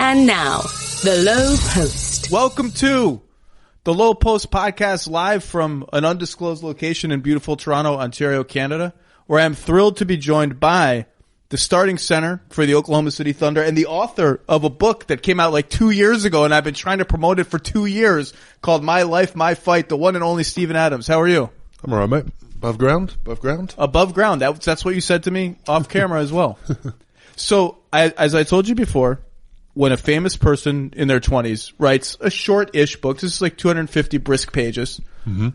And now, the Lowe Post. Welcome to the Lowe Post podcast, live from an undisclosed location in beautiful Toronto, Ontario, Canada, where I'm thrilled to be joined by the starting center for the Oklahoma City Thunder and the author of a book that came out like 2 years ago, and I've been trying to promote it for 2 years, called My Life, My Fight, the one and only Steven Adams. How are you? I'm all right, mate. Above ground? Above ground. That's what you said to me off camera as well. So, as I told you before, when a famous person in their 20s writes a short-ish book, this is like 250 brisk pages, and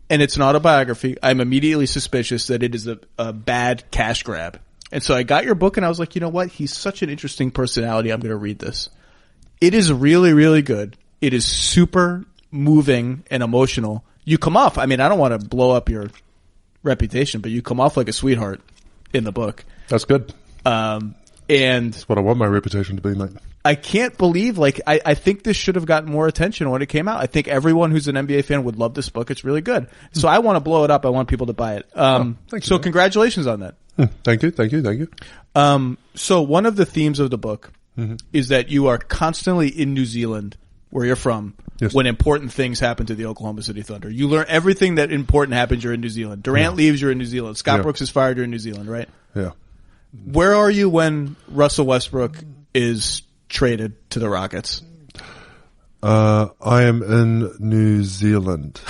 it's an autobiography, I'm immediately suspicious that it is a bad cash grab. And so I got your book and I was like, you know what? He's such an interesting personality. I'm going to read this. It is really, really good. It is super moving and emotional. You come off, I mean, I don't want to blow up your reputation, but you come off like a sweetheart in the book. That's good. And that's what I want my reputation to be, mate. I can't believe, like, I think this should have gotten more attention when it came out. I think everyone who's an NBA fan would love this book. It's really good. So I want to blow it up. I want people to buy it. So congratulations on that. Thank you. So one of the themes of the book is that you are constantly in New Zealand, where you're from, when important things happen to the Oklahoma City Thunder. You learn everything that important happens, you're in New Zealand. Durant leaves, you're in New Zealand. Scott Brooks is fired, you're in New Zealand, right? Yeah. Where are you when Russell Westbrook is traded to the Rockets? I am in New Zealand.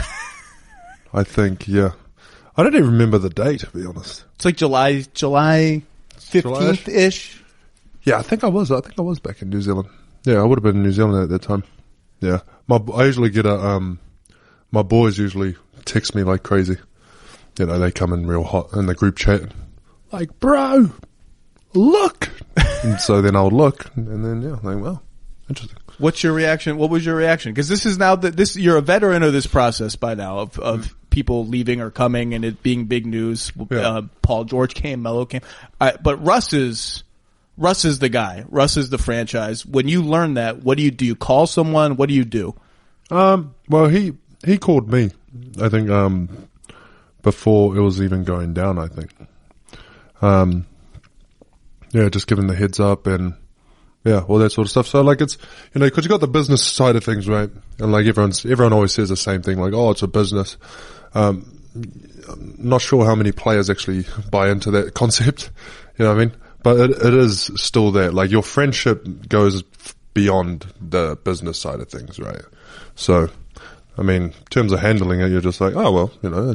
I think, yeah. I don't even remember the date, to be honest. It's like July 15th-ish? Yeah, I think I was back in New Zealand. Yeah, I would have been in New Zealand at that time. Yeah. I usually get my boys usually text me like crazy. You know, they come in real hot in the group chat. Like, bro, look. And so then I'll look and then, yeah, like, well, interesting. What's your reaction? What was your reaction? Because this is now you're a veteran of this process by now of people leaving or coming and it being big news. Yeah. Paul George came, Melo came, but Russ is the guy. Russ is the franchise. When you learn that, what do you do? You call someone? What do you do? Well, he called me. I think before it was even going down. I think. Yeah, just giving the heads up and. Yeah, all that sort of stuff. So, like, it's, you know, because you got the business side of things, right? And, like, everyone always says the same thing, like, oh, it's a business. I'm not sure how many players actually buy into that concept, you know what I mean? But it is still there. Like, your friendship goes beyond the business side of things, right? So, I mean, in terms of handling it, you're just like, oh, well, you know,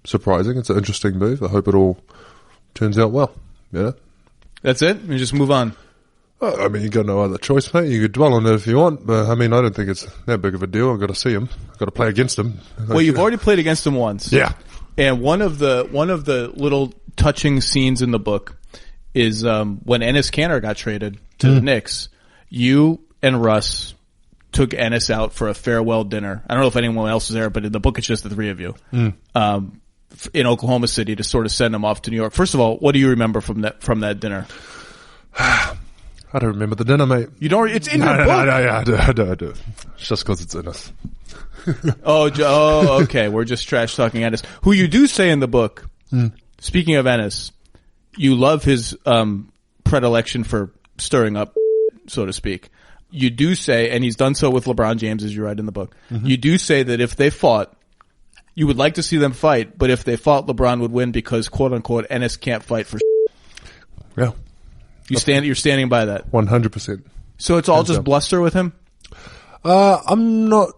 surprising. It's an interesting move. I hope it all turns out well, you know? That's it? You just move on. Well, I mean, you got no other choice, mate. You could dwell on it if you want, but I mean, I don't think it's that big of a deal. I've got to see him. I've got to play against him. Well, you've already played against him once. Yeah. And one of the little touching scenes in the book is when Enes Kanter got traded to the Knicks. You and Russ took Enes out for a farewell dinner. I don't know if anyone else was there, but in the book it's just the three of you. In Oklahoma City to sort of send him off to New York. First of all, what do you remember from that dinner? I don't remember the dinner, mate. You don't? It's in your book. No, I do. It's just because it's in us. Okay. We're just trash talking Ennis. Who you do say in the book, speaking of Ennis, you love his predilection for stirring up, so to speak. You do say, and he's done so with LeBron James, as you write in the book, you do say that if they fought, you would like to see them fight, but if they fought, LeBron would win because, quote unquote, Ennis can't fight for Yeah. You're standing by that. 100%. So it's all just bluster with him? I'm not.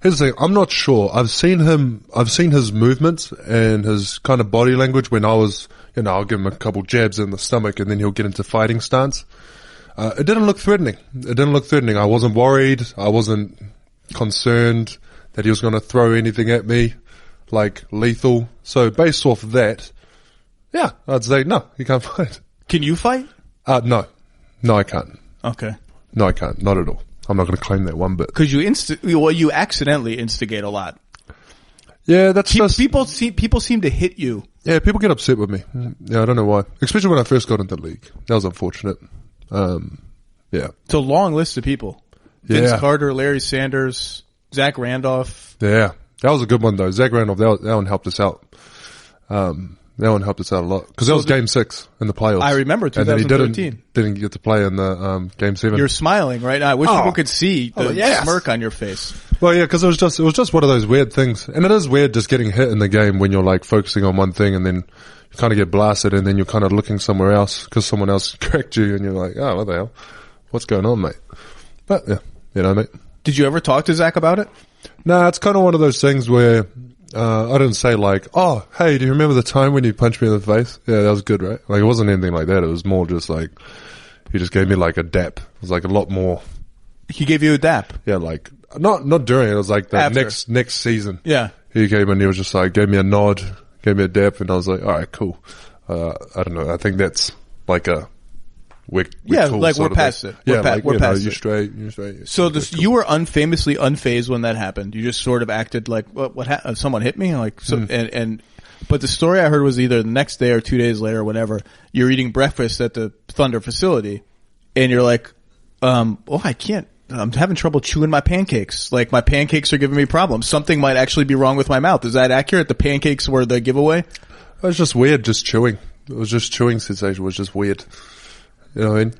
Here's the thing. I'm not sure. I've seen his movements and his kind of body language when I was, you know, I'll give him a couple jabs in the stomach and then he'll get into fighting stance. It didn't look threatening. I wasn't worried. I wasn't concerned that he was going to throw anything at me, like lethal. So based off of that, yeah, I'd say no, he can't fight. Can you fight? No, I can't. Okay. No, I can't. Not at all. I'm not going to claim that one bit. Because you accidentally instigate a lot. Yeah, that's just people seem to hit you. Yeah, people get upset with me. Yeah, I don't know why. Especially when I first got into the league. That was unfortunate. Yeah. It's a long list of people. Vince Carter, Larry Sanders, Zach Randolph. Yeah, that was a good one though. Zach Randolph, that one helped us out. That one helped us out a lot. Because that was Game 6 in the playoffs. I remember 2013. And then he didn't get to play in the Game 7. You're smiling right now. I wish people could see the yes. smirk on your face. Well, yeah, because it was just one of those weird things. And it is weird just getting hit in the game when you're like focusing on one thing and then you kind of get blasted and then you're kind of looking somewhere else because someone else cracked you and you're like, oh, what the hell? What's going on, mate? But yeah, mate. Did you ever talk to Zach about it? No, it's kind of one of those things where I didn't say like, oh, hey, do you remember the time when you punched me in the face? Yeah, that was good, right? Like, it wasn't anything like that. It was more just like, he just gave me like a dap. It was like a lot more. He gave you a dap? Yeah, like, not during it. It was like the After. next season. Yeah. He came and he was just like, gave me a nod, gave me a dap, and I was like, all right, cool. I don't know. I think that's like a, we're cool, like we're past it. Yeah, we're past it. You're straight. So you were unfamously unfazed when that happened. You just sort of acted like, what someone hit me? Like, so, but the story I heard was either the next day or 2 days later, whenever you're eating breakfast at the Thunder facility and you're like, I can't, I'm having trouble chewing my pancakes. Like, my pancakes are giving me problems. Something might actually be wrong with my mouth. Is that accurate? The pancakes were the giveaway? It was just weird, just chewing. It was just chewing sensation was just weird. You know what I mean?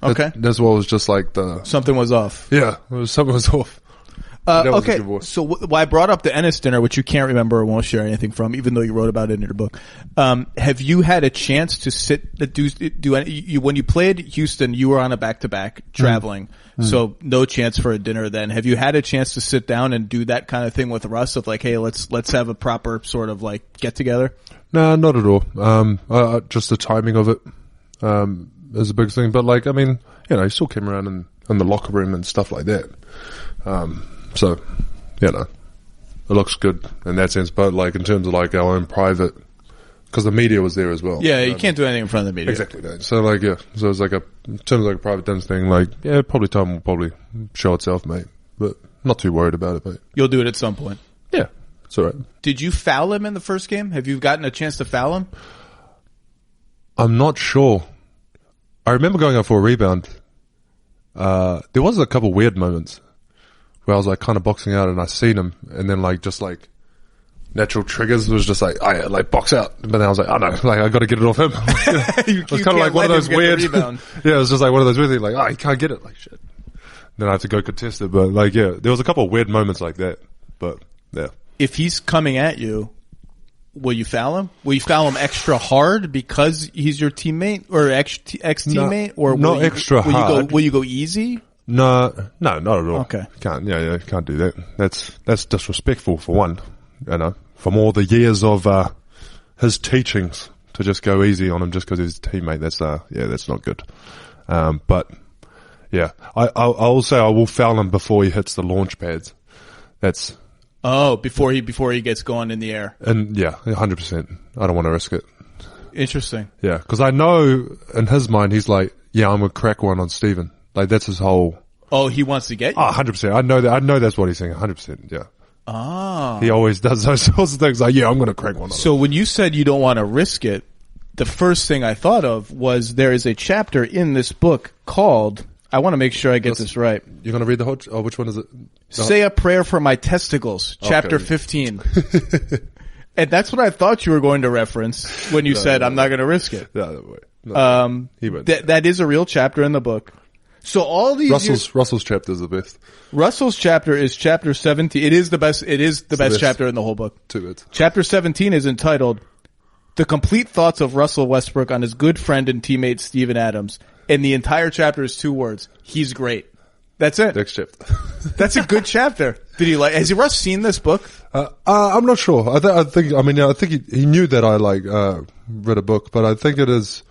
Okay. That's what was just like something was off. Yeah, something was off. Okay. So I brought up the Ennis dinner, which you can't remember or won't share anything from, even though you wrote about it in your book. Have you had a chance to when you played Houston, you were on a back-to-back traveling. So no chance for a dinner then. Have you had a chance to sit down and do that kind of thing with Russ of like, hey, let's have a proper sort of like get together? No, not at all. Just the timing of it. Is a big thing, but like, I mean, you know, he still came around in the locker room and stuff like that. So, you know, it looks good in that sense, but like in terms of like our own private, because the media was there as well. Yeah, you can't do anything in front of the media. Exactly. So like, yeah, so it's like in terms of like a private dance thing, like, yeah, probably time will probably show itself, mate, but not too worried about it, mate. You'll do it at some point. Yeah, it's alright. Did you foul him in the first game? Have you gotten a chance to foul him? I'm not sure. I remember going up for a rebound. There was a couple weird moments where I was like kind of boxing out and I seen him and then like just like natural triggers was just like, I like box out. But then I was like, oh no, like I got to get it off him. It was kind of like one of those weird, yeah, it was just like one of those weird things like, oh, you can't get it. Like shit. Then I have to go contest it. But like, yeah, there was a couple of weird moments like that. But yeah. If he's coming at you, will you foul him? Will you foul him extra hard because he's your teammate or ex-teammate? Or not extra hard. Will you go easy? No, not at all. Okay. Can't do that. That's disrespectful for one, you know, from all the years of, his teachings to just go easy on him just because he's a teammate. That's not good. But yeah, I will say I will foul him before he hits the launch pads. That's, before he gets going in the air. And yeah, 100%. I don't want to risk it. Interesting. Yeah, because I know in his mind he's like, yeah, I'm gonna crack one on Steven. Like that's his whole. Oh, he wants to get you. 100%. I know that. I know that's what he's saying. 100%. Yeah. Ah. He always does those sorts of things. Like, yeah, I'm gonna crack one on. So when you said you don't want to risk it, the first thing I thought of was there is a chapter in this book called. I want to make sure I get this right. You're going to read the whole... Oh, which one is it? Say a Prayer for My Testicles, chapter 15. And that's what I thought you were going to reference when you said, I'm not going to risk it. No. That is a real chapter in the book. So all these... Russell's chapter is the best. Russell's chapter is chapter 17. It is the best chapter in the whole book. 2 bits. Chapter 17 is entitled, The Complete Thoughts of Russell Westbrook on His Good Friend and Teammate Steven Adams. And the entire chapter is 2 words. He's great. That's it. Next chapter. That's a good chapter. Has Russ seen this book? I'm not sure. I think he knew that I read a book, but I think it is,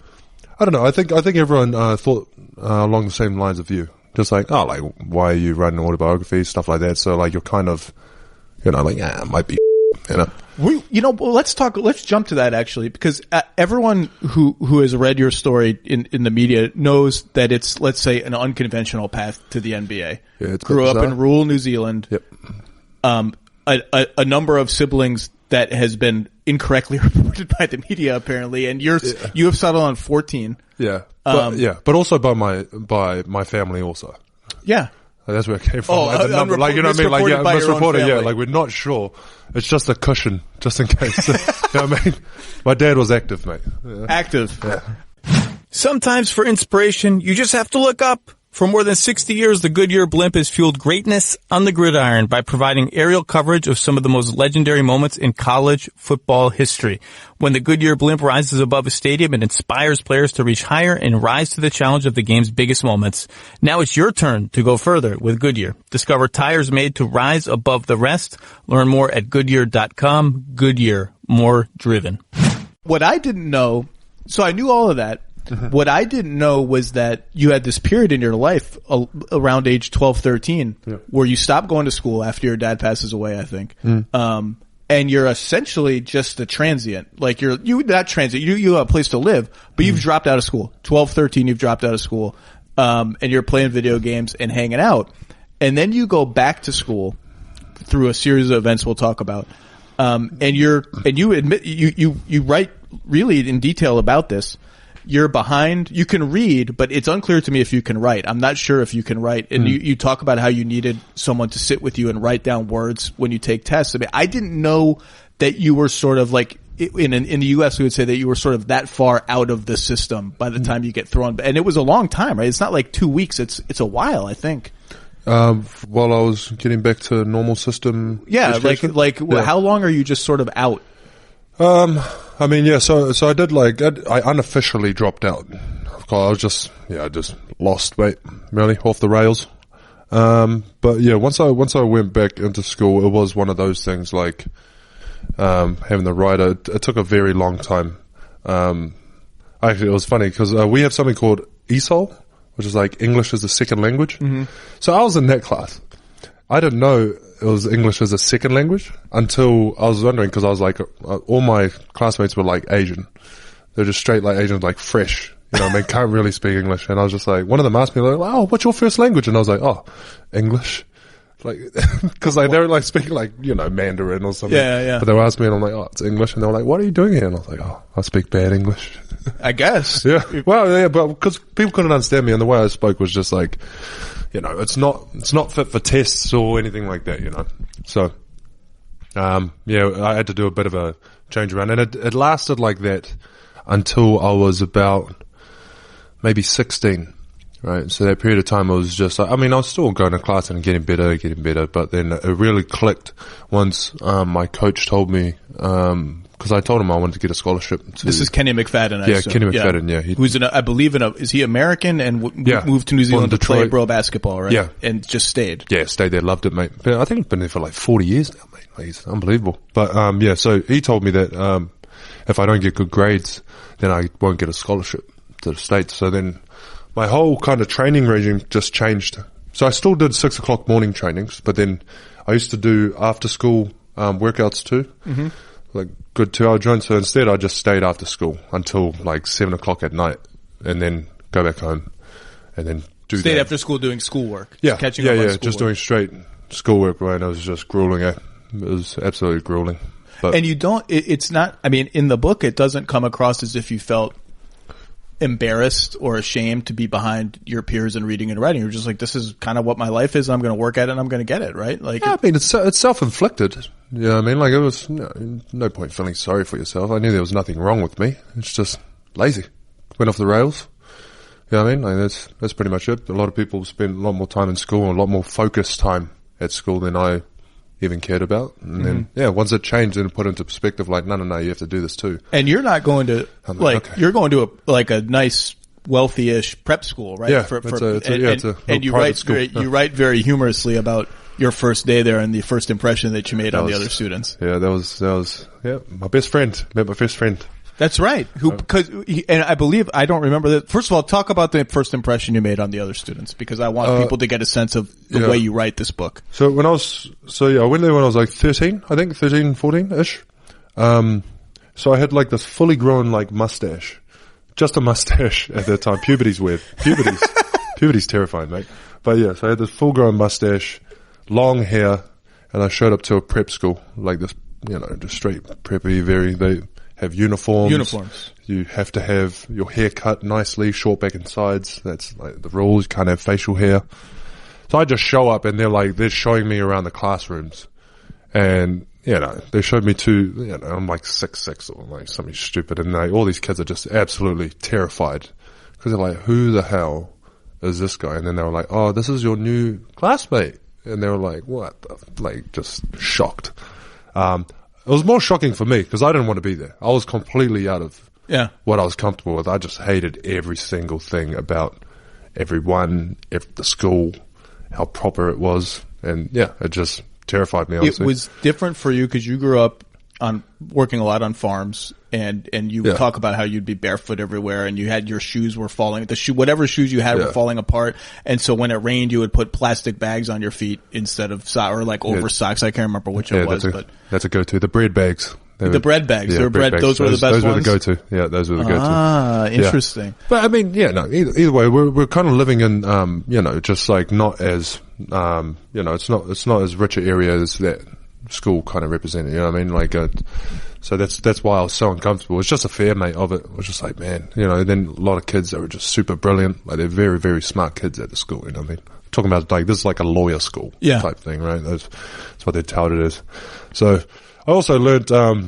I don't know. I think everyone, thought, along the same lines of you. Just like, why are you writing autobiography, stuff like that. So like, you're kind of, it might be, let's jump to that actually, because everyone who has read your story in the media knows that it's, let's say, an unconventional path to the NBA. Yeah, grew up in rural New Zealand. Yep. A number of siblings that has been incorrectly reported by the media apparently, and you have settled on 14. Yeah. But also by my family also. Yeah. That's where it came from. Oh, Like, the number, like, you know what I mean? Like, yeah, misreported by your own misreported. Yeah, family. like we're not sure. It's just a cushion, just in case. You know what I mean? My dad was active, mate. Yeah. Active. Yeah. Sometimes for inspiration, you just have to look up. For more than 60 years, the Goodyear blimp has fueled greatness on the gridiron by providing aerial coverage of some of the most legendary moments in college football history. When the Goodyear blimp rises above a stadium, it inspires players to reach higher and rise to the challenge of the game's biggest moments. Now it's your turn to go further with Goodyear. Discover tires made to rise above the rest. Learn more at Goodyear.com. Goodyear, more driven. What I didn't know, so I knew all of that. What I didn't know was that you had this period in your life around age 12, 13, where you stopped going to school after your dad passes away, I think. And you're essentially just a transient. Like you not transient, you have a place to live, but you've dropped out of school. 12, 13, you've dropped out of school. And you're playing video games and hanging out. And then you go back to school through a series of events we'll talk about. And you admit, you write really in detail about this. You're behind. You can read, but it's unclear to me if you can write. I'm not sure if you can write. And you talk about how you needed someone to sit with you and write down words when you take tests. I mean, I didn't know that you were sort of like in the U.S. we would say that you were sort of that far out of the system by the time you get thrown. And it was a long time, right? It's not like 2 weeks. It's a while, I think. While I was getting back to normal system. Yeah, yeah. How long are you just sort of out? I mean, yeah, so I did I unofficially dropped out. I just lost, mate, really, off the rails. But yeah, once I went back into school, it was one of those things like, having the writer, it took a very long time. Actually, it was funny because, we have something called ESOL, which is like English as a second language. So I was in that class. I didn't know it was English as a second language until I was wondering, because I was like, all my classmates were like Asian. They're just straight like Asian, like fresh. You know, can't really speak English. And I was just like, one of them asked me like, oh, what's your first language? And I was like, oh, English. Like, cause like, they were like speaking like, you know, Mandarin or something. Yeah. But they were asking me and I'm like, oh, it's English. And they were like, what are you doing here? And I was like, oh, I speak bad English. I guess. Yeah. Well, yeah, but because people couldn't understand me and the way I spoke was just like, you know, it's not fit for tests or anything like that, you know. So, yeah, I had to do a bit of a change around, and it lasted like that until I was about maybe 16, right? So that period of time, I was just, I mean, I was still going to class and getting better, but then it really clicked once, my coach told me, because I told him I wanted to get a scholarship. This is Kenny McFadden, I assume. Kenny McFadden, yeah. Who's I believe is he American and moved to New Zealand to play pro basketball, right? Yeah. And just stayed. Yeah, stayed there, loved it, mate. But I think he's been there for like 40 years now, mate. Like, he's unbelievable. But, yeah, so he told me that, if I don't get good grades, then I won't get a scholarship to the States. So then my whole kind of training regime just changed. So I still did 6 o'clock morning trainings, but then I used to do after school, workouts too. Like good 2-hour joints. So instead I just stayed after school until like 7 o'clock at night and then go back home and then Stayed after school doing schoolwork. Yeah. Catching up on schoolwork. Just doing straight schoolwork, right? And it was just grueling. It was absolutely grueling. But, and you don't, it's not, I mean, in the book, it doesn't come across as if you felt embarrassed or ashamed to be behind your peers in reading and writing. You're just like, this is kind of what my life is. I'm going to work at it and I'm going to get it, right? Like, yeah, I mean, it's self-inflicted. You know what I mean? Like, it was no point feeling sorry for yourself. I knew there was nothing wrong with me. It's just lazy. Went off the rails. You know what I mean? Like, that's pretty much it. A lot of people spend a lot more time in school and a lot more focused time at school than I even cared about. And then, yeah, once it changed and put into perspective, like, no, you have to do this too. And you're not going to, like, okay. You're going to a nice, wealthy-ish prep school, right? Yeah, and you write school. You write very humorously about your first day there and the first impression that you made on the other students. Yeah, that was my best friend. Met my best friend. That's right. And I believe, I don't remember that. First of all, talk about the first impression you made on the other students, because I want people to get a sense of the way you write this book. So I went there when I was like 13, 14-ish. So I had like this fully grown like mustache. Just a mustache at that time. Puberty's weird. Puberty's terrifying, mate. But yeah, so I had this full grown mustache, long hair, and I showed up to a prep school, like this, you know, just straight preppy, they have uniforms. You have to have your hair cut nicely, short back and sides. That's like the rules. You can't have facial hair. So I just show up and they're showing me around the classrooms. And, they showed me I'm like 6'6" or like something stupid. And all these kids are just absolutely terrified. Cause they're like, who the hell is this guy? And then they were like, oh, this is your new classmate. And they were like, what? Just shocked. It was more shocking for me because I didn't want to be there. I was completely out of what I was comfortable with. I just hated every single thing about everyone, the school, how proper it was. And it just terrified me, honestly. It was different for you because you grew up working a lot on farms, and you would talk about how you'd be barefoot everywhere, and you had your shoes were falling. Whatever shoes you had were falling apart, and so when it rained, you would put plastic bags on your feet instead of over socks. I can't remember which it was, but that's a go-to. The bread bags. The bread bags. They were bread. Those were the best ones. Those were the go-to. Yeah, those were the go-to. Ah, interesting. Yeah. But I mean, either way, we're kind of living in, just like not as, it's not as rich an area as that school kind of represented. You know what I mean? So that's why I was so uncomfortable. It's just a fair mate of it. It was just like, man, then a lot of kids that were just super brilliant. Like they're very, very smart kids at the school. You know what I mean? Talking about this is like a lawyer school type thing, right? That's what they touted it as. So I also learned, I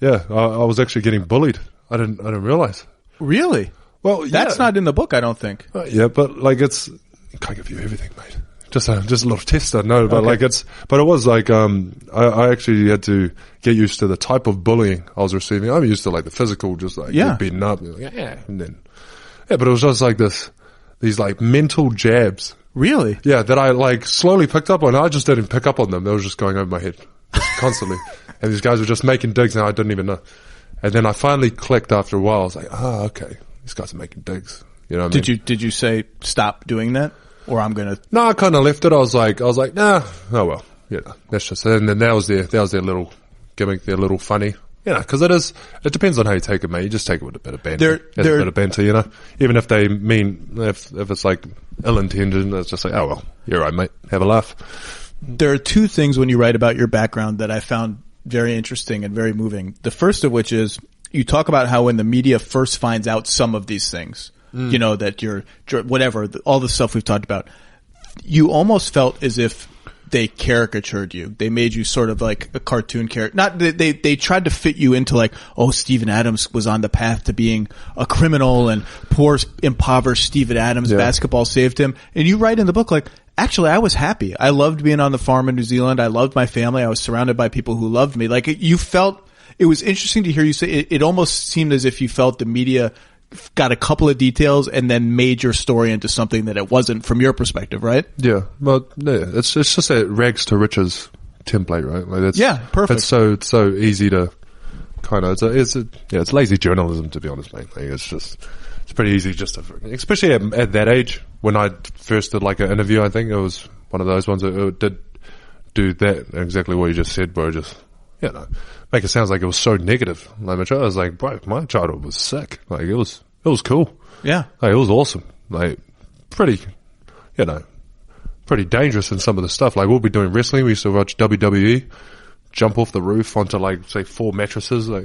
was actually getting bullied. I didn't realize. Really? Well, that's not in the book, I don't think. But it can't give you everything, mate. Just a little tester, no, but but it was like, I actually had to get used to the type of bullying I was receiving. I'm used to like the physical, just like get beaten up, and then, but it was just like these like mental jabs. Really? Yeah, that I like slowly picked up on. I just didn't pick up on them. They were just going over my head just constantly. And these guys were just making digs and I didn't even know. And then I finally clicked after a while. I was like, okay, these guys are making digs. You know what I mean? Did you say stop doing that? Or I'm gonna... No, I kind of left it. I was like, nah, oh well, that's just it. And then that was their little gimmick, their little funny. Cause it depends on how you take it, mate. You just take it with a bit of banter. A bit of banter, Even if they mean, if it's like ill-intended, it's just like, oh well, you're right, mate. Have a laugh. There are two things when you write about your background that I found very interesting and very moving. The first of which is you talk about how when the media first finds out some of these things, that you're whatever, all the stuff we've talked about, you almost felt as if they caricatured you. They made you sort of like a cartoon character. Not they tried to fit you into like, oh, Steven Adams was on the path to being a criminal and poor impoverished Steven Adams basketball saved him. And you write in the book like, actually, I was happy. I loved being on the farm in New Zealand. I loved my family. I was surrounded by people who loved me. Like you felt, it was interesting to hear you say it almost seemed as if you felt the media got a couple of details and then made your story into something that it wasn't from your perspective, right? Yeah. Well, it's just a rags to riches template, right? Like that's, perfect. It's so easy to kind of, it's lazy journalism, to be honest, mate. Like it's pretty easy just to, especially at that age when I first did like an interview, I think it was one of those ones that did do that, exactly what you just said, bro. Just, make it sound like it was so negative. Like I was like, bro, my childhood was sick. Like it was cool. Yeah. Like it was awesome. Like pretty dangerous in some of the stuff. Like we'll be doing wrestling. We used to watch WWE, jump off the roof onto like, say 4 mattresses, like,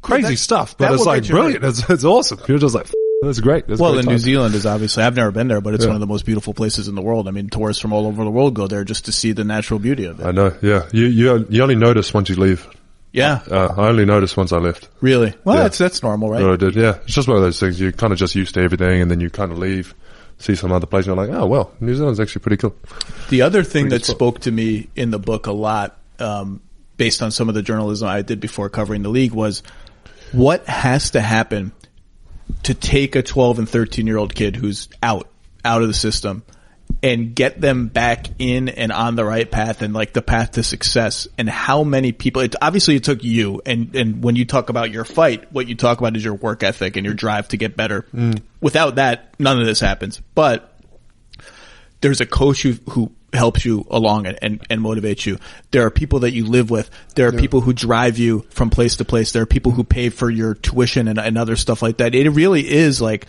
crazy stuff. But it's like brilliant. It's awesome. You're just like, that's great. That's well, and New Zealand is obviously, I've never been there, but it's one of the most beautiful places in the world. I mean, tourists from all over the world go there just to see the natural beauty of it. I know. Yeah. You only notice once you leave. Yeah. I only noticed once I left. Really? Well, that's normal, right? No, I did. Yeah. It's just one of those things. You're kind of just used to everything and then you kind of leave, see some other place and you're like, oh, well, New Zealand's actually pretty cool. The other thing that spoke to me in the book a lot, based on some of the journalism I did before covering the league, was what has to happen to take a 12 and 13-year-old kid who's out of the system and get them back in and on the right path and like the path to success, and how many people, obviously it took you, and when you talk about your fight, what you talk about is your work ethic and your drive to get better. Without that, none of this happens. But there's a coach who helps you along and motivates you. There are people that you live with. There are people who drive you from place to place. There are people who pay for your tuition and other stuff like that. It really is like,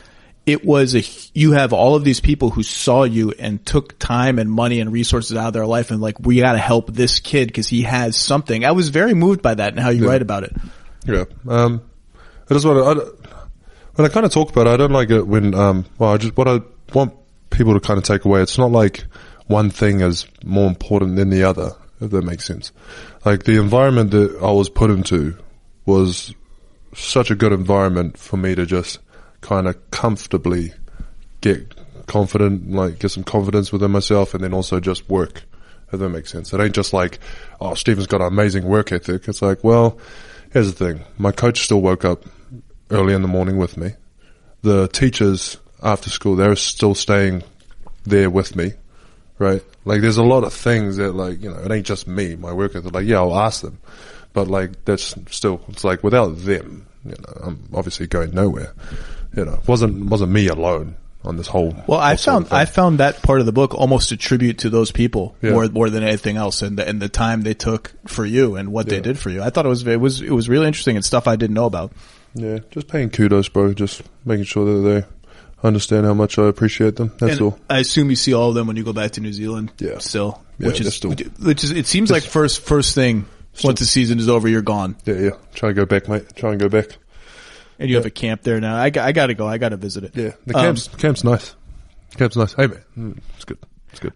you have all of these people who saw you and took time and money and resources out of their life and like, we got to help this kid because he has something. I was very moved by that and how you write about it. Yeah. I just when I kind of talk about it, I don't like it when, what I want people to kind of take away. It's not like one thing is more important than the other, if that makes sense. Like the environment that I was put into was such a good environment for me to just kind of comfortably get confident, like get some confidence within myself, and then also just work, if that makes sense. It ain't just like, oh, Stephen's got an amazing work ethic. It's like, well, here's the thing. My coach still woke up early in the morning with me. The teachers after school, they're still staying there with me, right? Like there's a lot of things that, like, you know, it ain't just me, my work ethic. Like, yeah, I'll ask them, but like that's still, it's like without them, you know, I'm obviously going nowhere. You know, it wasn't me alone on this whole. Well, I found that part of the book almost a tribute to those people more than anything else, and the time they took for you and what they did for you. I thought it was really interesting and stuff I didn't know about. Yeah, just paying kudos, bro. Just making sure that they understand how much I appreciate them. That's all. I assume you see all of them when you go back to New Zealand. Yeah, still, yeah, which is it seems like first thing once the season is over, you're gone. Yeah. Try and go back, mate. Try and go back. And you have a camp there now. I gotta go. I gotta visit it. Yeah, the camp's nice. Camp's nice. Hey, man, it's good. It's good.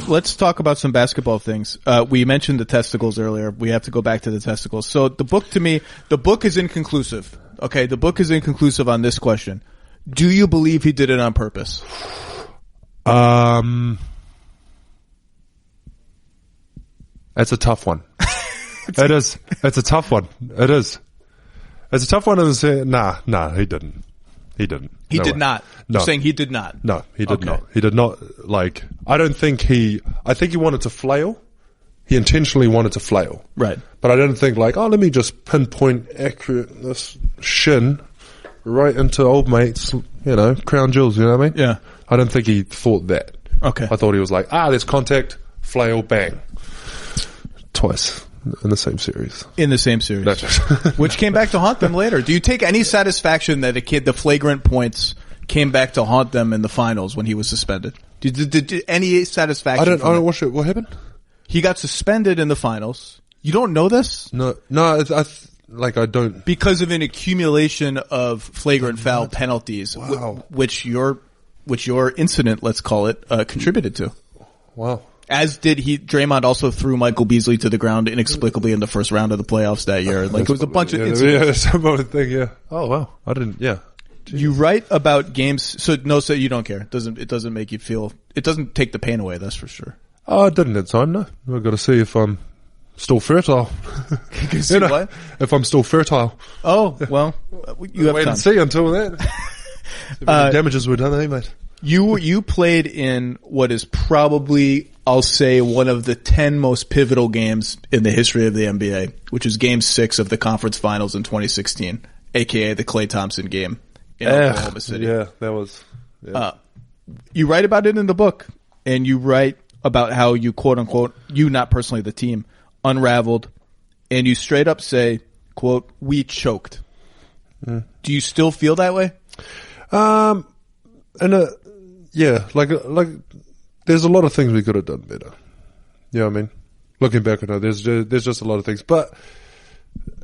Let's talk about some basketball things. We mentioned the testicles earlier. We have to go back to the testicles. So the book, to me, the book is inconclusive. Okay, the book is inconclusive on this question. Do you believe he did it on purpose? It's a tough one. It is. It's a tough one. It is. It's a tough one to say, nah, he didn't. He didn't. He did not. No. You're saying he did not? No, he did not. He did not, like, I think he wanted to flail. He intentionally wanted to flail. Right. But I didn't think like, oh, let me just pinpoint accurate this shin right into old mate's, you know, crown jewels, you know what I mean? Yeah. I don't think he thought that. Okay. I thought he was like, there's contact, flail, bang. Twice in the same series. In the same series. That's right. Which came back to haunt them later. Do you take any satisfaction that the flagrant points came back to haunt them in the finals when he was suspended? Did any satisfaction? I don't watch it. What happened? He got suspended in the finals. You don't know this? No, I don't. Because of an accumulation of flagrant foul penalties, wow. which your incident, let's call it, contributed to. Wow. As did Draymond also threw Michael Beasley to the ground inexplicably in the first round of the playoffs that year. Like, it was a bunch of incidents. Yeah, that's about the thing, yeah. Oh, wow. I didn't, yeah. Jeez. You write about games, so you don't care. It doesn't make you feel, it doesn't take the pain away, that's for sure. Oh, I didn't at the time, no. I've got to see if I'm still fertile. See what? If I'm still fertile. Oh, well, you have wait time. And see until then. If any damages were done, mate. You played in what is probably, I'll say, one of the 10 most pivotal games in the history of the NBA, which is Game 6 of the conference finals in 2016, aka the Klay Thompson game in Oklahoma City. Yeah, that was. Yeah. You write about it in the book, and you write about how you, quote unquote, you, not personally, the team, unraveled, and you straight up say, quote, we choked. Do you still feel that way? Yeah, like there's a lot of things we could have done better. You know what I mean? Looking back at it, there's just a lot of things, but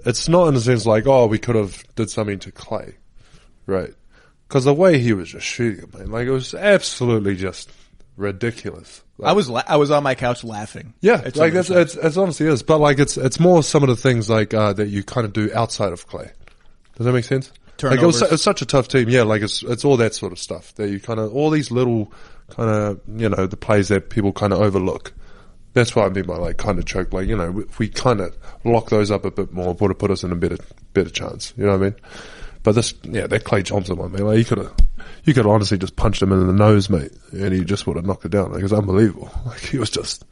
it's not in the sense like, oh, we could have did something to Klay, right? Because the way he was just shooting it, man, like it was absolutely just ridiculous. Like, I was on my couch laughing. Yeah, like it's honestly is, but like it's more some of the things like that you kind of do outside of Klay. Does that make sense? Turnovers. Like it was such a tough team. Yeah, like it's all that sort of stuff that you kind of, all these little kind of, you know, the plays that people kind of overlook. That's what I mean by like kind of choke. Like, you know, if we kind of lock those up a bit more, would have put us in a better chance. You know what I mean? But that Klay Thompson one, man, like you could honestly just punched him in the nose, mate, and he just would have knocked it down. Like, it was unbelievable. Like, he was just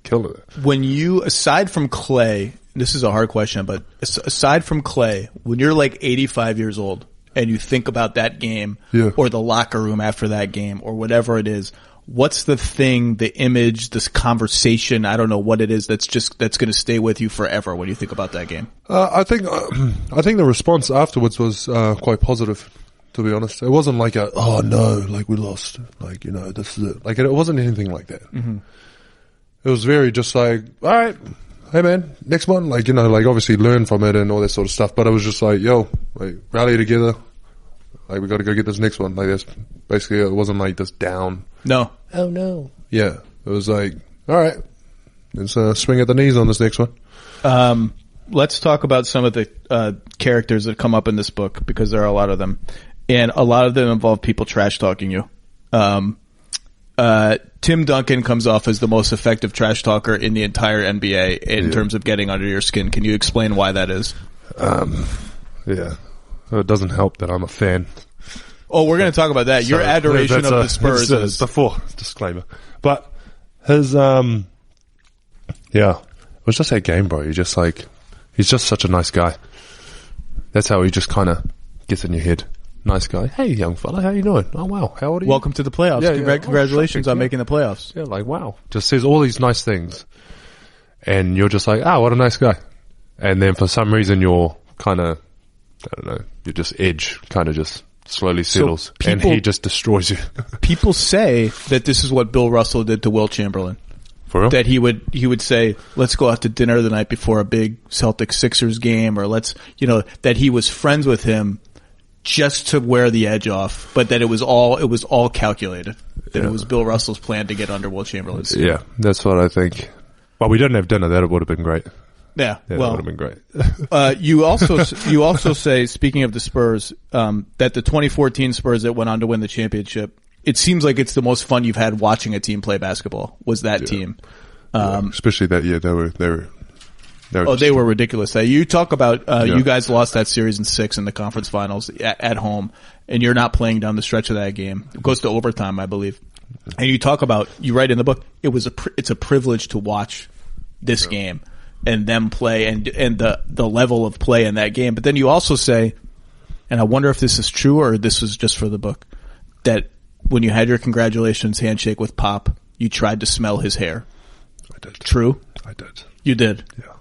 killing it. When you, aside from Klay, this is a hard question, but aside from Klay, when you're like 85 years old and you think about that game or the locker room after that game or whatever it is, what's the thing, the image, this conversation, I don't know what it is that's going to stay with you forever when you think about that game? I think the response afterwards was quite positive, to be honest. It wasn't like oh no, like we lost, like, you know, this is it. Like, it wasn't anything like that. Mm-hmm. it was very just like, all right, hey man, next one. Like, like obviously learn from it and all that sort of stuff. But it was just like, yo, like rally together. Like, we got to go get this next one. Like, that's basically, it wasn't like this down. No. Oh no. Yeah. It was like, all right, let's swing at the knees on this next one. Let's talk about some of the characters that come up in this book, because there are a lot of them. And a lot of them involve people trash talking you. Tim Duncan comes off as the most effective trash talker in the entire NBA in terms of getting under your skin. Can you explain why that is? Yeah. It doesn't help that I'm a fan. Oh, we're going to talk about that. Your adoration of the Spurs is before disclaimer. But his it was just that game, bro. He's just such a nice guy. That's how he just kind of gets in your head. Nice guy. Hey, young fella, how you doing? Oh, wow. How old are you? Welcome to the playoffs. Yeah. Congratulations on making the playoffs. Yeah, like, wow. Just says all these nice things. And you're just like, what a nice guy. And then for some reason you're kind of, I don't know, your just edge kind of just slowly settles. So and he just destroys you. People say that this is what Bill Russell did to Will Chamberlain. For real? That he would say, let's go out to dinner the night before a big Celtics-Sixers game, or that he was friends with him just to wear the edge off, but that it was all calculated. That it was Bill Russell's plan to get under Will Chamberlain's skin. Yeah, that's what I think. Well, we didn't have dinner. That would have been great. Yeah, that would have been great. You also say, speaking of the Spurs, that the 2014 Spurs that went on to win the championship, it seems like it's the most fun you've had watching a team play basketball. Was that team? Especially that year, they were ridiculous. You talk about you guys lost that series in 6 in the conference finals at home, and you're not playing down the stretch of that game. It goes to overtime, I believe. And you talk about, you write in the book, it's a privilege to watch this game and them play and the level of play in that game. But then you also say, and I wonder if this is true or this was just for the book, that when you had your congratulations handshake with Pop, you tried to smell his hair. I did. True? I did. You did? Yeah.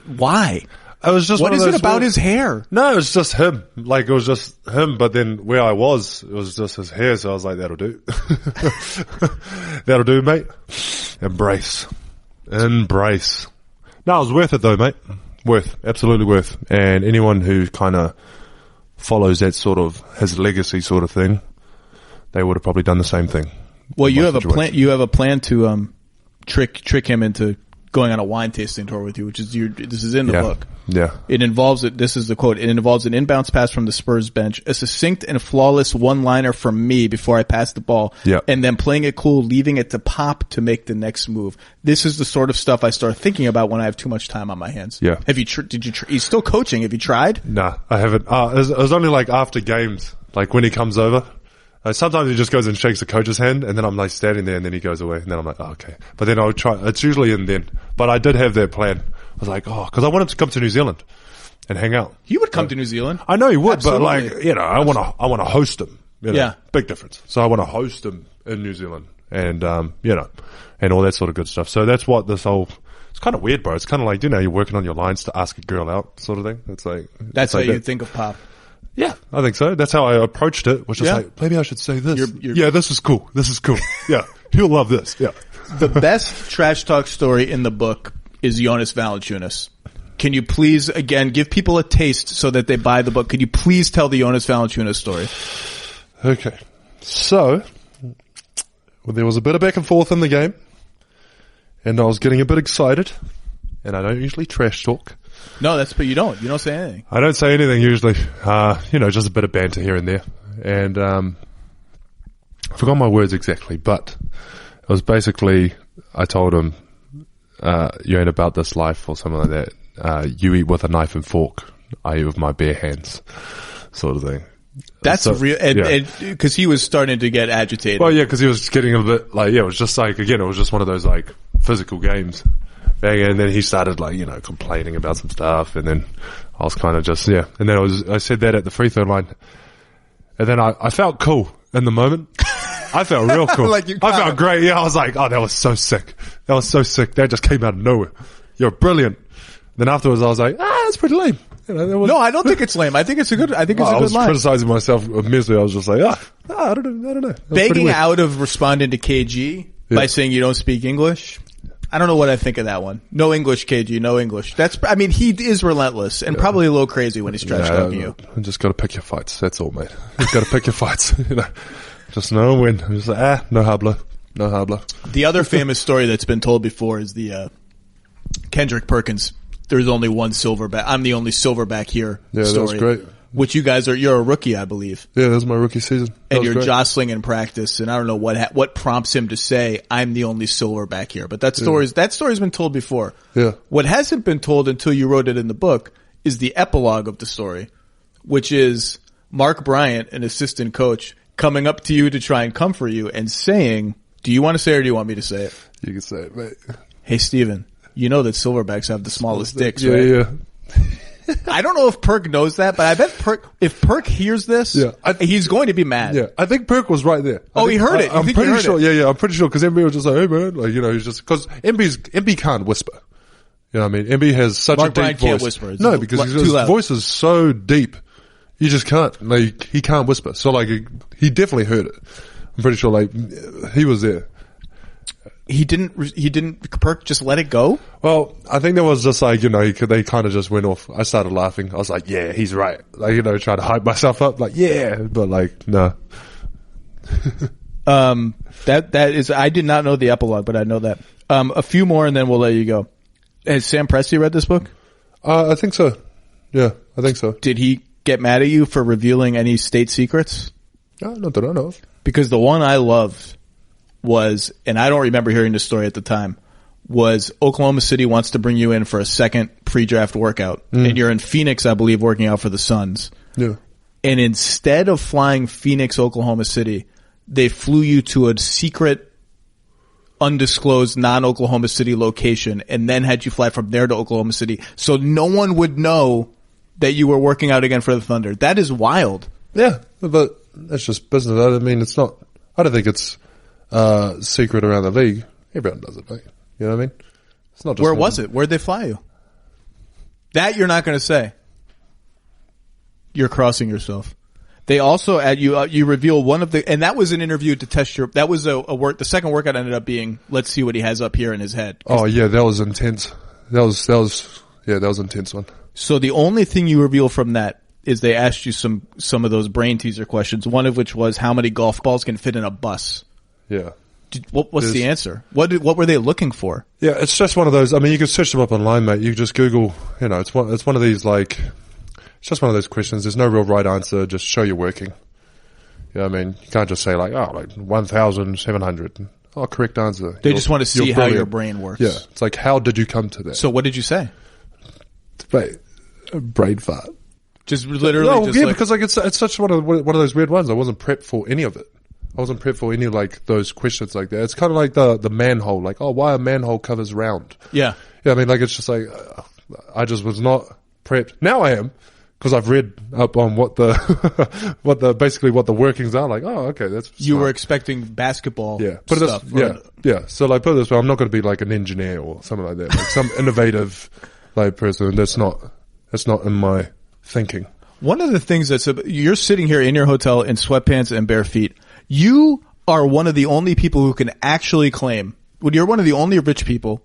Why? It was just what is it about his hair? No, it was just him. Like, it was just him, but then where I was, it was just his hair, so I was like, that'll do. That'll do, mate. Embrace. No, it was worth it though, mate. Absolutely worth. And anyone who kind of follows that sort of, his legacy sort of thing, they would have probably done the same thing. Well, you have a plan to, trick him into going on a wine tasting tour with you, which is this is in the book. Yeah. This is the quote, it involves an inbounds pass from the Spurs bench, a succinct and flawless one-liner from me before I pass the ball, and then playing it cool, leaving it to Pop to make the next move. This is the sort of stuff I start thinking about when I have too much time on my hands. Yeah. Have you, he's still coaching. Have you tried? Nah, I haven't. It was only like after games, like when he comes over. Sometimes he just goes and shakes the coach's hand, and then I'm like standing there, and then he goes away, and then I'm like, oh, okay. But then I'll try. It's usually in then. But I did have that plan. I was like, because I want him to come to New Zealand and hang out. He would come to New Zealand. I know he would, Absolutely. but like, I want to host him. Yeah, big difference. So I want to host him in New Zealand, and and all that sort of good stuff. So that's what this whole. It's kind of weird, bro. It's kind of like, you're working on your lines to ask a girl out, sort of thing. It's like that's how you think of Pop. Yeah, I think so. That's how I approached it, which is like, maybe I should say this. This is cool. Yeah, he'll love this. Yeah. The best trash talk story in the book is Jonas Valanciunas. Can you please, again, give people a taste so that they buy the book? Could you please tell the Jonas Valanciunas story? Okay. So, there was a bit of back and forth in the game, and I was getting a bit excited, and I don't usually trash talk. No, but you don't. You don't say anything. I don't say anything usually. Just a bit of banter here and there. And I forgot my words exactly, but it was basically, I told him, you ain't about this life or something like that. You eat with a knife and fork. I eat with my bare hands, sort of thing. That's real, and because he was starting to get agitated. Well, yeah, because he was getting a bit like, it was just like, again, it was just one of those like physical games. And then he started like, complaining about some stuff, and then I was kind of just, and then I said that at the free throw line, and then I felt cool in the moment. I felt real cool. I felt great. Yeah, I was like, oh, that was so sick. That just came out of nowhere. You're brilliant. Then afterwards I was like, that's pretty lame. No, I don't think it's lame. I think it's a good line. I was criticizing myself immensely. I was just like, I don't know. Begging out of responding to KG by saying you don't speak English I don't know what I think of that one. No English, KG, no English. He is relentless and probably a little crazy when he's trash talking you. You just got to pick your fights. That's all, mate. You've got to pick your fights. Just know when. I'm just like, no habla. No habla. The other famous story that's been told before is the Kendrick Perkins. There's only one silverback. I'm the only silverback here. Yeah, story, that was great. Which you're a rookie, I believe. Yeah, that was my rookie season. And you're jostling in practice, and I don't know what prompts him to say, I'm the only silverback here. But that story's been told before. Yeah. What hasn't been told until you wrote it in the book is the epilogue of the story, which is Mark Bryant, an assistant coach, coming up to you to try and comfort you and saying, do you want to say it or do you want me to say it? You can say it, mate. Hey, Steven, you know that silverbacks have the smallest dicks, yeah, right? Yeah. I don't know if Perk knows that, but I bet if Perk hears this, he's going to be mad. Yeah, I think Perk was right there. He heard it. I'm pretty sure. Yeah, I'm pretty sure because MB was just like, hey man, like he's just because MB can't whisper. You know what I mean? MB has such Mark a deep Bryant voice. can't whisper. No, because his voice is so deep, you just can't. Like he can't whisper. So like he definitely heard it. I'm pretty sure like he was there. He didn't, Perk just let it go? Well, I think there was just like, they kind of just went off. I started laughing. I was like, yeah, he's right. Like, trying to hype myself up. Like, yeah, but like, no. That is, I did not know the epilogue, but I know that. A few more and then we'll let you go. Has Sam Presti read this book? I think so. Yeah, I think so. Did he get mad at you for revealing any state secrets? No, not that I know of. Because the one I loved was, and I don't remember hearing this story at the time, was Oklahoma City wants to bring you in for a second pre-draft workout. And you're in Phoenix, I believe, working out for the Suns. Yeah. And instead of flying Phoenix, Oklahoma City, they flew you to a secret, undisclosed, non-Oklahoma City location and then had you fly from there to Oklahoma City. So no one would know that you were working out again for the Thunder. That is wild. Yeah, but that's just business. I mean, it's not, I don't think it's secret around the league. Everyone does it, mate. You know what I mean? It's not just Where was it? Where'd they fly you? That you're not going to say. You're crossing yourself. They also you reveal one of the, and that was an interview to test your, that was a work, the second workout ended up being, let's see what he has up here in his head. Oh yeah, that was intense. That was an intense one. So the only thing you reveal from that is they asked you some of those brain teaser questions, one of which was how many golf balls can fit in a bus? Yeah. What's the answer? What were they looking for? Yeah, it's just one of those. I mean, you can search them up online, mate. You just Google. It's one of these like. It's just one of those questions. There's no real right answer. Just show you're working. You know what I mean? You can't just say like 1,700. Oh, correct answer. They just want to see how your brain works. Yeah, it's like how did you come to that? So what did you say? Mate, a brain fart. Just literally. Because like it's such one of those weird ones. I wasn't prepped for any of it. I wasn't prepped for any like those questions like that. It's kind of like the manhole, like, why are manhole covers round? Yeah. Yeah, I mean, like, it's just like, I just was not prepped. Now I am, because I've read up on what the basically what the workings are. Like, okay, that's you were expecting basketball. Yeah. Stuff. Yeah. So like, put it this way, I'm not going to be like an engineer or something like that. Like some innovative like person. That's not in my thinking. One of the things you're sitting here in your hotel in sweatpants and bare feet. You are one of the only people who can actually claim, you're one of the only rich people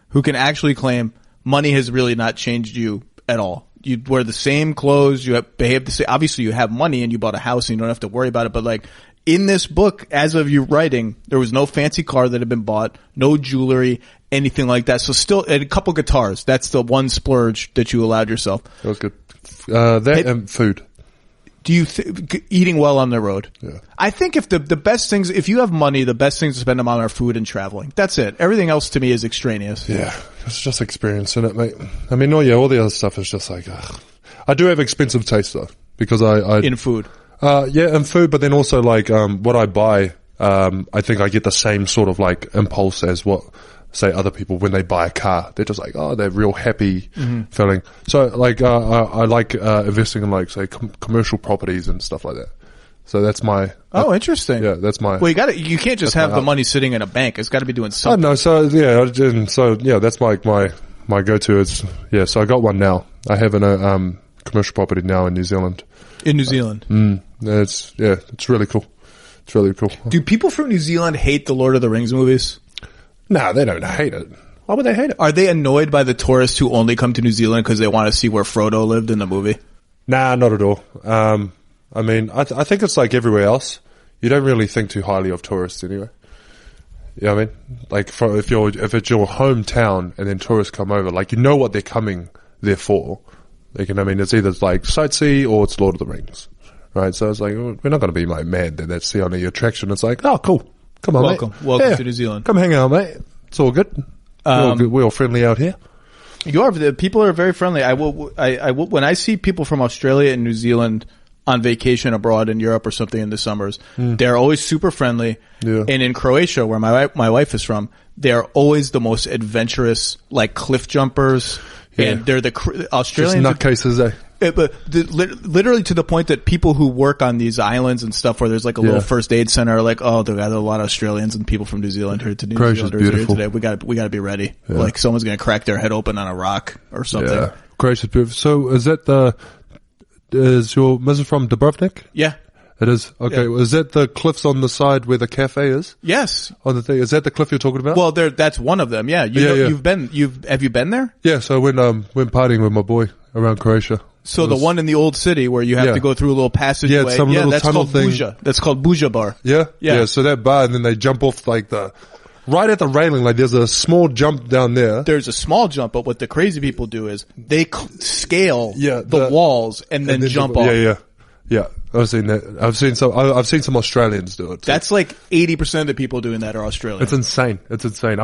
who can actually claim money has really not changed you at all. You wear the same clothes, you behave the same, obviously you have money and you bought a house and you don't have to worry about it, but like in this book, as of you writing, there was no fancy car that had been bought, no jewelry, anything like that. So still, and a couple guitars, that's the one splurge that you allowed yourself. That was good. And food. Do you eating well on the road? Yeah. I think if the best things, if you have money, the best things to spend them on are food and traveling. That's it. Everything else to me is extraneous. Yeah. It's just experiencing it, mate. I mean, all the other stuff is just like, I do have expensive taste though, because I in food. Yeah, in food, but then also like, what I buy, I think I get the same sort of like impulse as what, say, other people when they buy a car. They're just like, they're real happy feeling. So like, I like, investing in like, say, commercial properties and stuff like that. So that's my. Interesting. Yeah, that's my. Well, you can't just have the money sitting in a bank. It's got to be doing something. No, so that's my go-to. So I got one now. I have a commercial property now in New Zealand. In New Zealand. It's really cool. It's really cool. Do people from New Zealand hate the Lord of the Rings movies? No, they don't hate it. Why would they hate it? Are they annoyed by the tourists who only come to New Zealand because they want to see where Frodo lived in the movie? Nah, not at all. I mean, I think it's like everywhere else. You don't really think too highly of tourists anyway. You know what I mean? Like, if it's your hometown and then tourists come over, like, you know what they're coming there for. Like, I mean, it's either like sightsee or it's Lord of the Rings. Right? So it's like, we're not going to be like mad that that's the only attraction. It's like, oh, cool. Come on, Welcome mate. to New Zealand. Come hang out, mate. It's all good. We're all friendly out here. The people are very friendly. I will, when I see people from Australia and New Zealand on vacation abroad in Europe or something in the summers, they're always super friendly. Yeah. And in Croatia, where my wife is from, they're always the most adventurous, like cliff jumpers. Yeah. And they're the Australians. Just nutcases, eh? But literally to the point that people who work on these islands and stuff where there's like a little first aid center are like, oh, there are a lot of Australians and people from New Zealand here to New Croatia's Zealanders here beautiful. today. We got to be ready. Yeah. Like someone's going to crack their head open on a rock or something. Yeah. Croatia's beautiful. So is that is your Mrs. from Dubrovnik? Yeah. It is. Okay. Yeah. Is that the cliffs on the side where the cafe is? Yes. On the thing. Is that the cliff you're talking about? Well, that's one of them. Yeah. Have you been there? Yeah. So when partying with my boy around Croatia. So the one in the old city where you have to go through a little passageway. Yeah, some little that's tunnel called thing. Buja. That's called Buja Bar. Yeah? Yeah. So that bar, and then they jump off like right at the railing, like there's a small jump down there. There's a small jump, but what the crazy people do is they scale the walls and then jump off. Yeah. I've seen that. I've seen some Australians do it too. That's like 80% of the people doing that are Australian. It's insane. I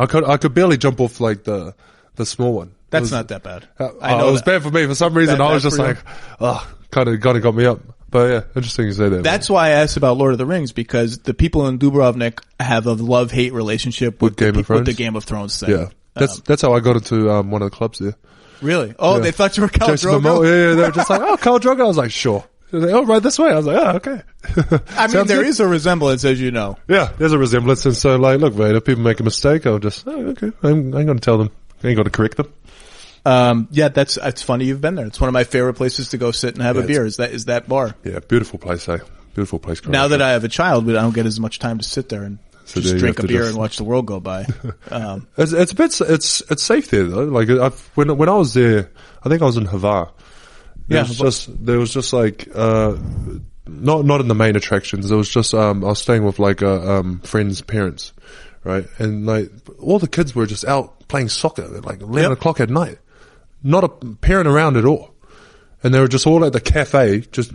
could barely jump off like the small one. That's not that bad. I know it was bad for me for some reason. I was just like, kind of got me up. But yeah, interesting you say that. That's why I asked about Lord of the Rings, because the people in Dubrovnik have a love-hate relationship with the Game of Thrones thing. Yeah. That's how I got into one of the clubs there. Really? Oh, they thought you were Khal Drogo? Yeah, they were just like, oh, Khal Drogo. I was like, sure. Like, oh, right this way. I was like, oh, okay. I mean, there is a resemblance, as you know. Yeah, there's a resemblance. And so, like, look, mate, if people make a mistake, I'll just, okay. I ain't going to tell them. I ain't going to correct them. It's funny you've been there. It's one of my favorite places to go sit and have a beer. Is that bar? Yeah, beautiful place, eh? Beautiful place. Croatia. Now that I have a child, I don't get as much time to sit there and just drink a beer and watch the world go by. It's safe there though. Like when I was there, I think I was in Hvar. There was just like not in the main attractions. There was just I was staying with like friends' parents, right? And like all the kids were just out playing soccer at like 11 o'clock at night. Not a parent around at all. And they were just all at the cafe, just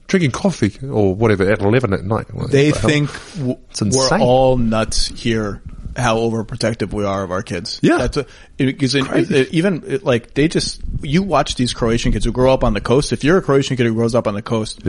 drinking coffee or whatever at 11 at night. They think we're all nuts here, how overprotective we are of our kids. Yeah. You watch these Croatian kids who grow up on the coast. If you're a Croatian kid who grows up on the coast,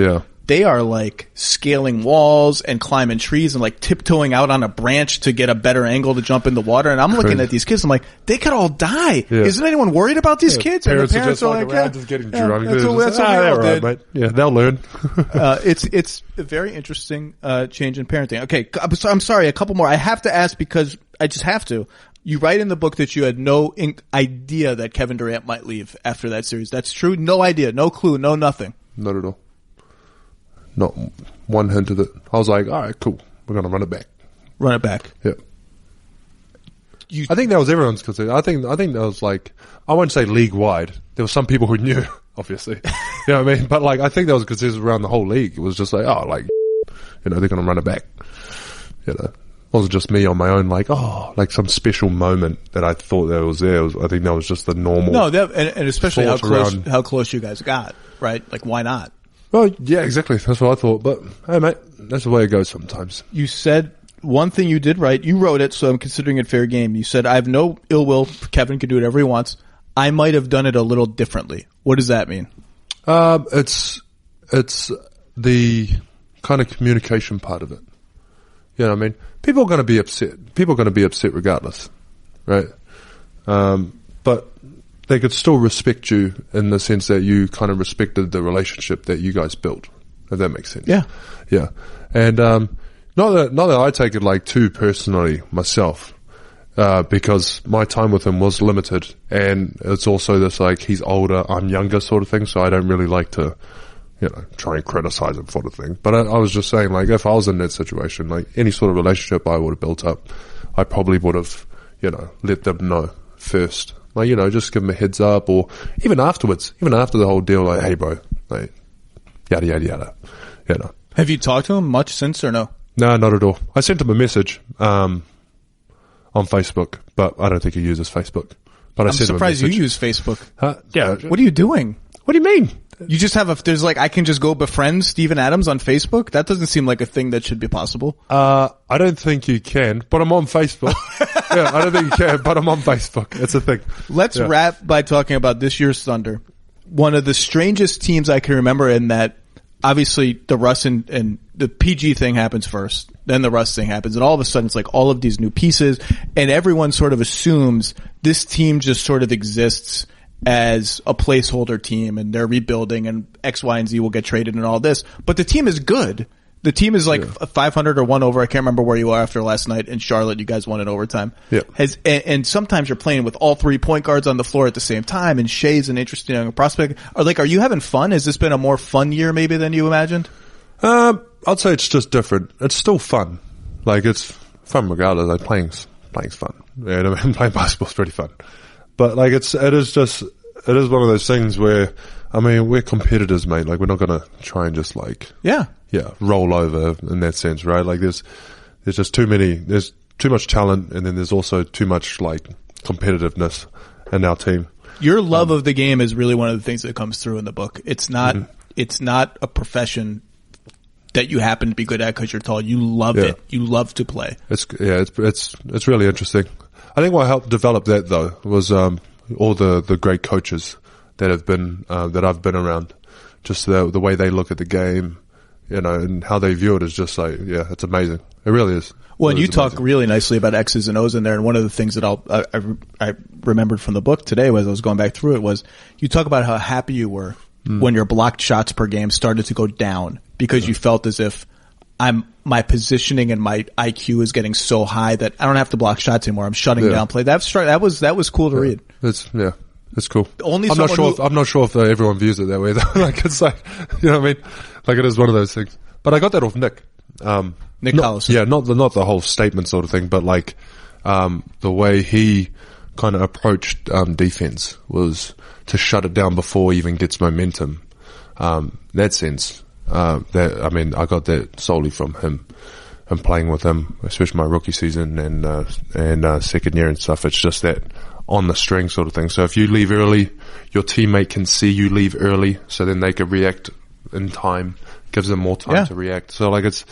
they are like scaling walls and climbing trees and like tiptoeing out on a branch to get a better angle to jump in the water. And I'm looking at these kids, I'm like, they could all die. Yeah. Isn't anyone worried about these kids? Parents and the parents are just like, just getting drunk. That's what we all did. Mate. Yeah, they'll learn. It's a very interesting change in parenting. Okay, so I'm sorry, a couple more. I have to ask because I just have to. You write in the book that you had no idea that Kevin Durant might leave after that series. That's true? No idea, no clue, no nothing. Not at all. Not one hint of it. I was like, all right, cool. We're going to run it back. Run it back. Yeah. I think that was everyone's concern. I think that was like, I won't say league wide. There were some people who knew, obviously. You know what I mean? But like, I think that was considered around the whole league. It was just like, oh, like, they're going to run it back. It wasn't just me on my own, like, like some special moment that I thought that was there. I think that was just the normal. No, and especially how close you guys got, right? Like, why not? Well, yeah, exactly. That's what I thought. But hey, mate, that's the way it goes sometimes. You said one thing you did right. You wrote it, so I'm considering it fair game. You said, I have no ill will. Kevin can do whatever he wants. I might have done it a little differently. What does that mean? It's the kind of communication part of it. You know what I mean? People are going to be upset. People are going to be upset regardless, right? But they could still respect you in the sense that you kind of respected the relationship that you guys built, if that makes sense. Yeah. Yeah. And, not that I take it like too personally myself, because my time with him was limited, and it's also this like, he's older, I'm younger sort of thing, so I don't really like to, try and criticize him for the thing. But I was just saying, like, if I was in that situation, like any sort of relationship I would have built up, I probably would have, let them know first. Like, you know, just give them a heads up, or even afterwards, even after the whole deal, like, hey bro, like, yada, yada, yada. You know. Have you talked to him much since or no? No, not at all. I sent him a message, on Facebook, but I don't think he uses Facebook. But I'm surprised you use Facebook. Yeah. What are you doing? What do you mean? You just have there's like, I can just go befriend Steven Adams on Facebook? That doesn't seem like a thing that should be possible. I don't think you can, but I'm on Facebook. Yeah, I don't think you can, but I'm on Facebook. It's a thing. Let's wrap by talking about this year's Thunder. One of the strangest teams I can remember, in that obviously the Russ and the PG thing happens first, then the Russ thing happens, and all of a sudden it's like all of these new pieces, and everyone sort of assumes this team just sort of exists as a placeholder team, and they're rebuilding, and X, Y, and Z will get traded and all this. But the team is good. The team is like 500 or 1 over. I can't remember where you are after last night in Charlotte. You guys won in overtime. Yeah. And sometimes you're playing with all 3 point guards on the floor at the same time, and Shea's an interesting young prospect. Are you having fun? Has this been a more fun year maybe than you imagined? I'd say it's just different. It's still fun. Like, it's fun regardless. Like, playing's fun. Yeah, I mean, playing basketball's pretty fun. But like, it is one of those things where, I mean, we're competitors, mate. Like, we're not gonna try and just like, roll over in that sense, right? Like, there's just there's too much talent, and then there's also too much like competitiveness in our team. Your love of the game is really one of the things that comes through in the book. It's not a profession that you happen to be good at because you're tall. You love it. You love to play. It's really interesting. I think what helped develop that though was all the great coaches that have been that I've been around. Just the way they look at the game, you know, and how they view it is just like, it's amazing. It really is. Well, and you talk really nicely about X's and O's in there, and one of the things that I remembered from the book today, as I was going back through it, was you talk about how happy you were when your blocked shots per game started to go down because you felt as if my positioning and my IQ is getting so high that I don't have to block shots anymore. I'm shutting down play. That was cool to read. It's cool. I'm not sure if everyone views it that way though. Like, it's like, you know what I mean? Like, it is one of those things. But I got that off Nick. Nick Collison. Yeah, not the whole statement sort of thing, but like, the way he kind of approached, defense was to shut it down before it even gets momentum. That sense, I got that solely from him and playing with him, especially my rookie season and second year and stuff. It's just that on the string sort of thing. So if you leave early, your teammate can see you leave early, so then they can react in time. Gives them more time to react. So like, it's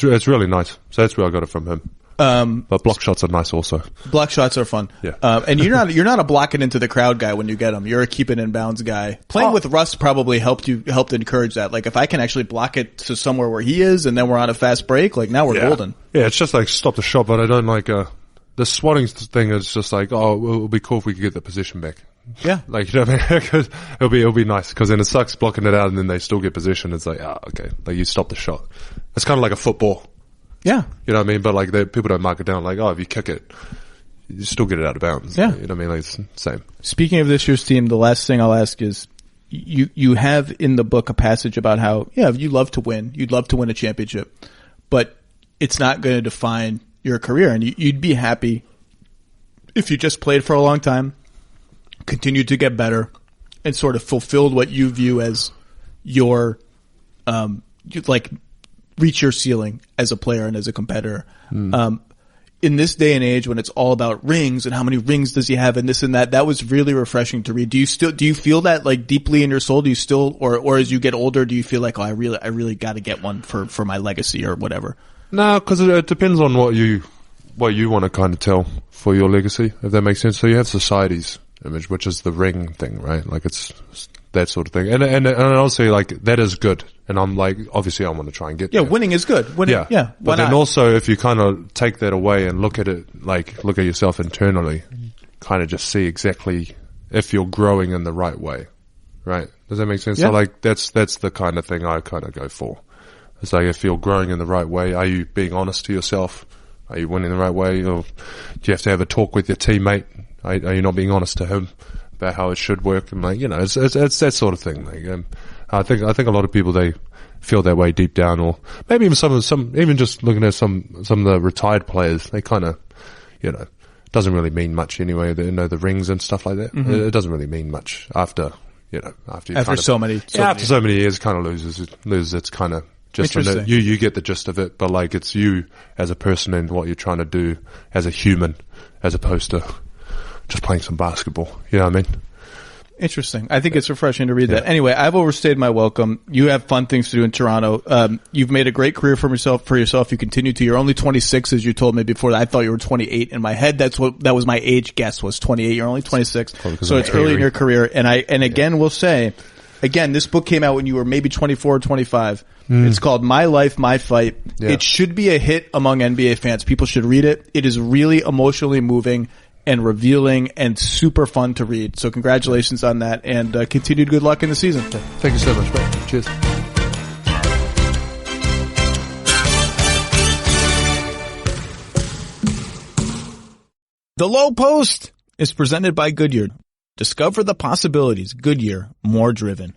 really nice. So that's where I got it from him. But block shots are nice also. Block shots are fun. Yeah. And you're not a block it into the crowd guy when you get them. You're a keep it in bounds guy. Playing with Russ probably helped encourage that. Like, if I can actually block it to somewhere where he is, and then we're on a fast break, like, now we're golden. Yeah, it's just like stop the shot, but I don't like, the swatting thing is just like, it'll be cool if we could get the position back. Yeah. Like, you know what I mean? 'Cause it'll be nice, because then it sucks blocking it out and then they still get possession. It's like, okay. Like, you stop the shot. It's kind of like a football. Yeah. You know what I mean? But like, people don't mark it down like, if you kick it, you still get it out of bounds. Yeah. You know what I mean? Like, it's the same. Speaking of this year's team, the last thing I'll ask is, you have in the book a passage about how, you love to win. You'd love to win a championship, but it's not going to define your career. And you'd be happy if you just played for a long time, continued to get better, and sort of fulfilled what you view as your, reach your ceiling as a player and as a competitor. In this day and age when it's all about rings and how many rings does he have and this and that was really refreshing to read. Do you feel that like deeply in your soul? Do you still, or as you get older, do you feel like, I really got to get one for my legacy or whatever? No, because it depends on what you want to kind of tell for your legacy, if that makes sense. So you have society's image, which is the ring thing, right? Like, it's that sort of thing. And honestly, like, that is good. And I'm like, obviously I want to try and get there. Winning is good. But then also, if you kind of take that away and look at it, like, look at yourself internally, kind of just see exactly if you're growing in the right way, right? Does that make sense? So like, that's the kind of thing I kind of go for. It's like, if you're growing in the right way, are you being honest to yourself? Are you winning the right way? Or do you have to have a talk with your teammate? Are you not being honest to him about how it should work? And like, it's that sort of thing. Like, I think a lot of people, they feel that way deep down, or maybe even even just looking at some of the retired players, they kind of, doesn't really mean much anyway. The rings and stuff like that. It doesn't really mean much after so many years, kind of loses its kind of just you get the gist of it, but like it's you as a person and what you're trying to do as a human, as opposed to just playing some basketball. You know what I mean? Interesting. I think it's refreshing to read that. Anyway, I've overstayed my welcome. You have fun things to do in Toronto. You've made a great career for yourself. You continue to. You're only 26, as you told me before. I thought you were 28 in my head. That was my age guess, was 28. You're only 26. So it's early in your career. And again, we'll say, this book came out when you were maybe 24 or 25. It's called My Life, My Fight. Yeah. It should be a hit among NBA fans. People should read it. It is really emotionally moving and revealing and super fun to read. So congratulations on that, and continued good luck in the season. Thank you so much, bro. Cheers. The Lowe Post is presented by Goodyear. Discover the possibilities. Goodyear, more driven.